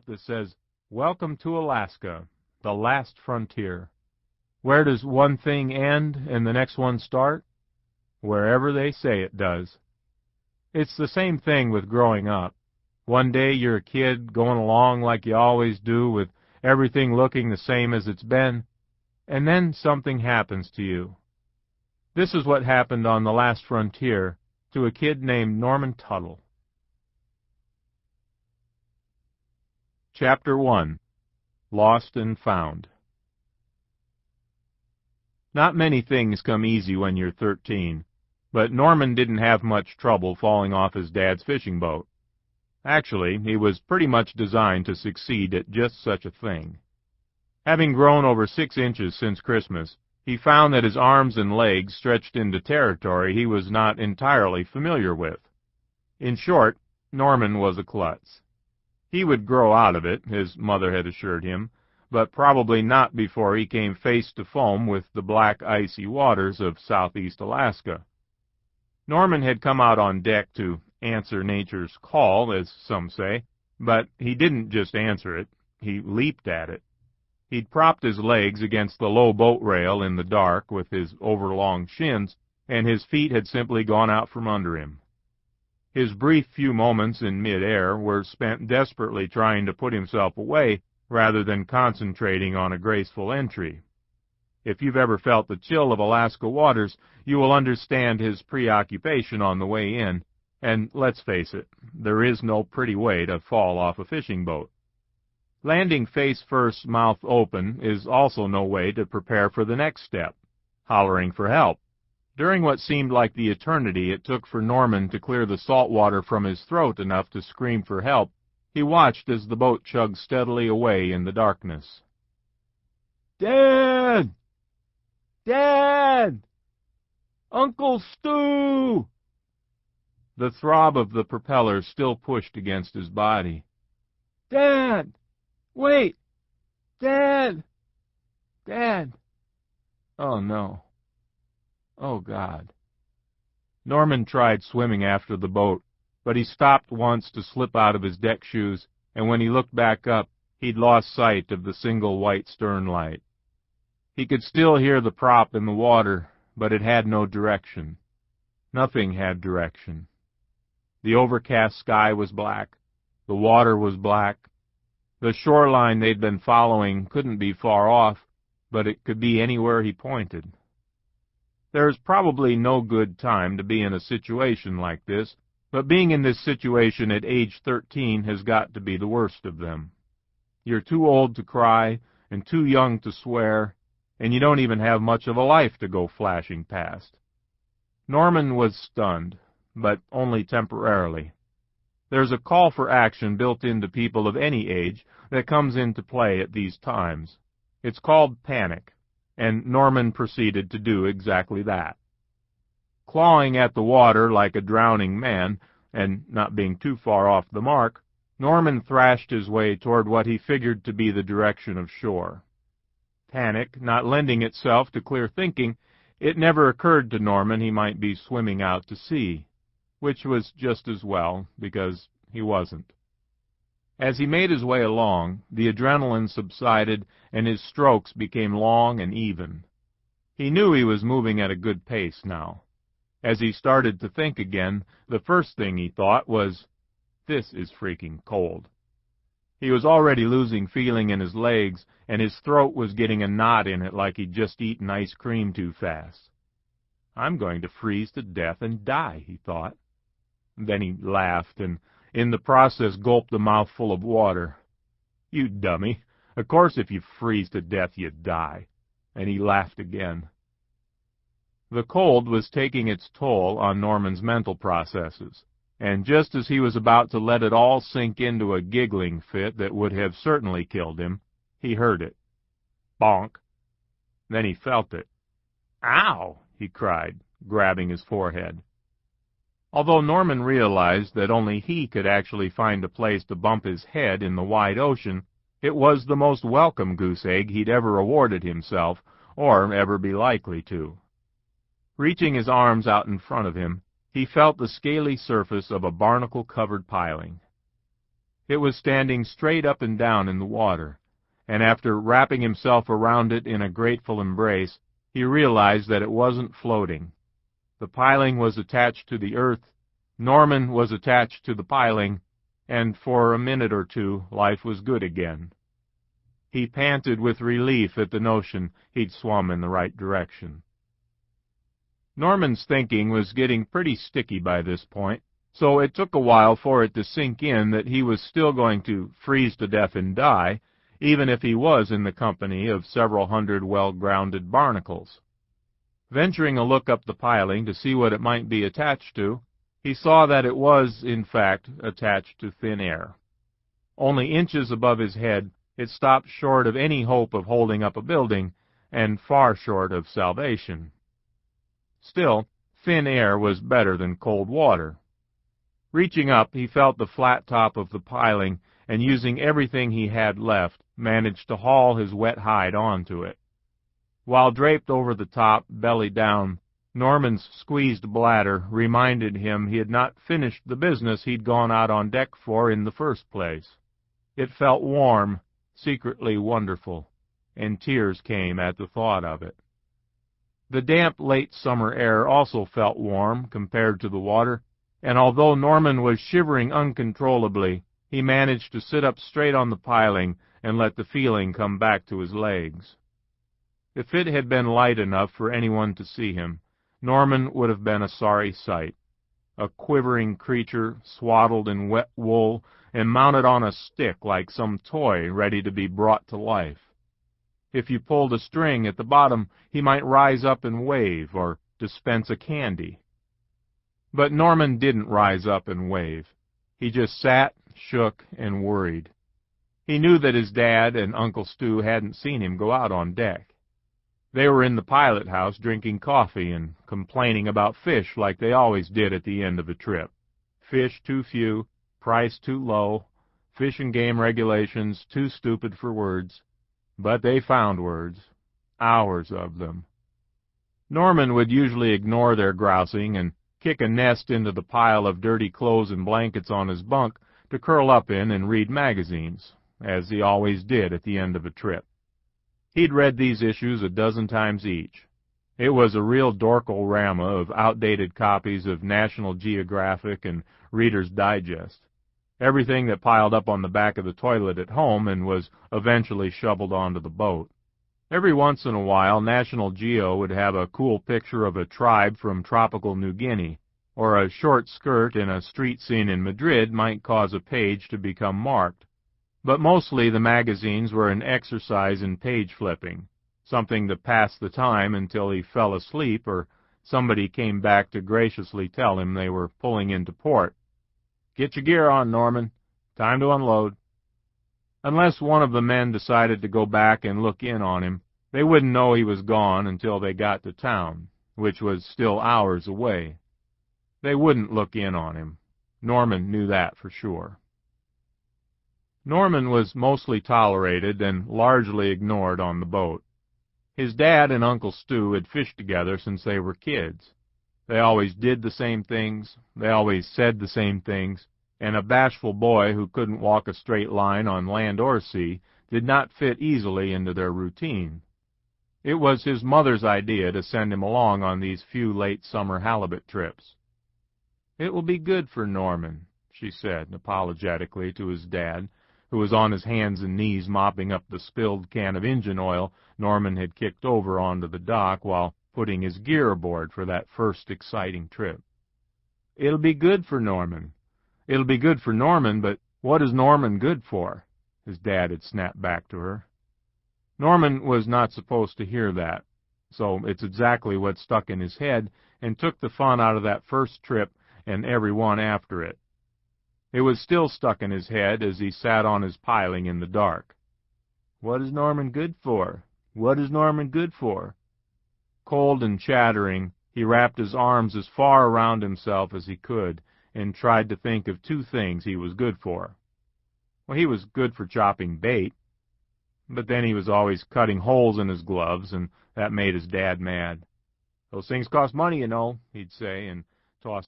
that says, "Welcome to Alaska, the last frontier." Where does one thing end and the next one start? Wherever they say it does. It's the same thing with growing up. One day you're a kid going along like you always do, with everything looking the same as it's been, and then something happens to you. This is what happened on the last frontier to a kid named Norman Tuttle. Chapter 1. Lost and Found. Not many things come easy when you're 13, but Norman didn't have much trouble falling off his dad's fishing boat. Actually, he was pretty much designed to succeed at just such a thing. Having grown over 6 inches since Christmas, he found that his arms and legs stretched into territory he was not entirely familiar with. In short, Norman was a klutz. He would grow out of it, his mother had assured him, but probably not before he came face to foam with the black, icy waters of southeast Alaska. Norman had come out on deck to answer nature's call, as some say, but he didn't just answer it, he leaped at it. He'd propped his legs against the low boat rail in the dark with his overlong shins, and his feet had simply gone out from under him. His brief few moments in mid-air were spent desperately trying to put himself away rather than concentrating on a graceful entry. If you've ever felt the chill of Alaska waters, you will understand his preoccupation on the way in, and let's face it, there is no pretty way to fall off a fishing boat. Landing face first, mouth open, is also no way to prepare for the next step, hollering for help. During what seemed like the eternity it took for Norman to clear the salt water from his throat enough to scream for help, he watched as the boat chugged steadily away in the darkness. "Dad! Dad! Uncle Stu!" The throb of the propeller still pushed against his body. "Dad! Wait! Dad! Dad! Oh, no. Oh, God." Norman tried swimming after the boat, but he stopped once to slip out of his deck shoes, and when he looked back up, he'd lost sight of the single white stern light. He could still hear the prop in the water, but it had no direction. Nothing had direction. The overcast sky was black. The water was black. The shoreline they'd been following couldn't be far off, but it could be anywhere he pointed. There's probably no good time to be in a situation like this, but being in this situation at age 13 has got to be the worst of them. You're too old to cry and too young to swear, and you don't even have much of a life to go flashing past. Norman was stunned, but only temporarily. There's a call for action built into people of any age that comes into play at these times. It's called panic, and Norman proceeded to do exactly that. Clawing at the water like a drowning man, and not being too far off the mark, Norman thrashed his way toward what he figured to be the direction of shore. Panic not lending itself to clear thinking, it never occurred to Norman he might be swimming out to sea, which was just as well, because he wasn't. As he made his way along, the adrenaline subsided and his strokes became long and even. He knew he was moving at a good pace now. As he started to think again, the first thing he thought was, "This is freaking cold." He was already losing feeling in his legs, and his throat was getting a knot in it like he'd just eaten ice cream too fast. "I'm going to freeze to death and die," he thought. Then he laughed, and in the process gulped a mouthful of water. "You dummy. Of course if you freeze to death you die." And he laughed again. The cold was taking its toll on Norman's mental processes, and just as he was about to let it all sink into a giggling fit that would have certainly killed him, he heard it. Bonk. Then he felt it. "Ow!" he cried, grabbing his forehead. Although Norman realized that only he could actually find a place to bump his head in the wide ocean, it was the most welcome goose egg he'd ever awarded himself, or ever be likely to. Reaching his arms out in front of him, he felt the scaly surface of a barnacle-covered piling. It was standing straight up and down in the water, and after wrapping himself around it in a grateful embrace, he realized that it wasn't floating. The piling was attached to the earth, Norman was attached to the piling, and for a minute or two life was good again. He panted with relief at the notion he'd swum in the right direction. Norman's thinking was getting pretty sticky by this point, so it took a while for it to sink in that he was still going to freeze to death and die, even if he was in the company of several hundred well-grounded barnacles. Venturing a look up the piling to see what it might be attached to, he saw that it was, in fact, attached to thin air. Only inches above his head, it stopped short of any hope of holding up a building, and far short of salvation. Still, thin air was better than cold water. Reaching up, he felt the flat top of the piling, and using everything he had left, managed to haul his wet hide onto it. While draped over the top, belly down, Norman's squeezed bladder reminded him he had not finished the business he'd gone out on deck for in the first place. It felt warm, secretly wonderful, and tears came at the thought of it. The damp late summer air also felt warm compared to the water, and although Norman was shivering uncontrollably, he managed to sit up straight on the piling and let the feeling come back to his legs. If it had been light enough for anyone to see him, Norman would have been a sorry sight. A quivering creature swaddled in wet wool and mounted on a stick like some toy ready to be brought to life. If you pulled a string at the bottom, he might rise up and wave or dispense a candy. But Norman didn't rise up and wave. He just sat, shook, and worried. He knew that his dad and Uncle Stu hadn't seen him go out on deck. They were in the pilot house drinking coffee and complaining about fish like they always did at the end of a trip. Fish too few, price too low, fish and game regulations too stupid for words. But they found words, hours of them. Norman would usually ignore their grousing and kick a nest into the pile of dirty clothes and blankets on his bunk to curl up in and read magazines, as he always did at the end of a trip. He'd read these issues a dozen times each. It was a real dorkorama of outdated copies of National Geographic and Reader's Digest. Everything that piled up on the back of the toilet at home and was eventually shoveled onto the boat. Every once in a while, National Geo would have a cool picture of a tribe from tropical New Guinea, or a short skirt in a street scene in Madrid might cause a page to become marked. But mostly the magazines were an exercise in page flipping, something to pass the time until he fell asleep or somebody came back to graciously tell him they were pulling into port. "Get your gear on, Norman. Time to unload." Unless one of the men decided to go back and look in on him, they wouldn't know he was gone until they got to town, which was still hours away. They wouldn't look in on him. Norman knew that for sure. Norman was mostly tolerated and largely ignored on the boat. His dad and Uncle Stu had fished together since they were kids. They always did the same things, they always said the same things, and a bashful boy who couldn't walk a straight line on land or sea did not fit easily into their routine. It was his mother's idea to send him along on these few late summer halibut trips. "It will be good for Norman," she said apologetically to his dad, who was on his hands and knees mopping up the spilled can of engine oil Norman had kicked over onto the dock while putting his gear aboard for that first exciting trip. "It'll be good for Norman. It'll be good for Norman, but what is Norman good for?" his dad had snapped back to her. Norman was not supposed to hear that, so it's exactly what stuck in his head and took the fun out of that first trip and every one after it. It was still stuck in his head as he sat on his piling in the dark. What is Norman good for? What is Norman good for? Cold and chattering, he wrapped his arms as far around himself as he could and tried to think of two things he was good for. Well, he was good for chopping bait, but then he was always cutting holes in his gloves, and that made his dad mad. "Those things cost money, you know," he'd say, and toss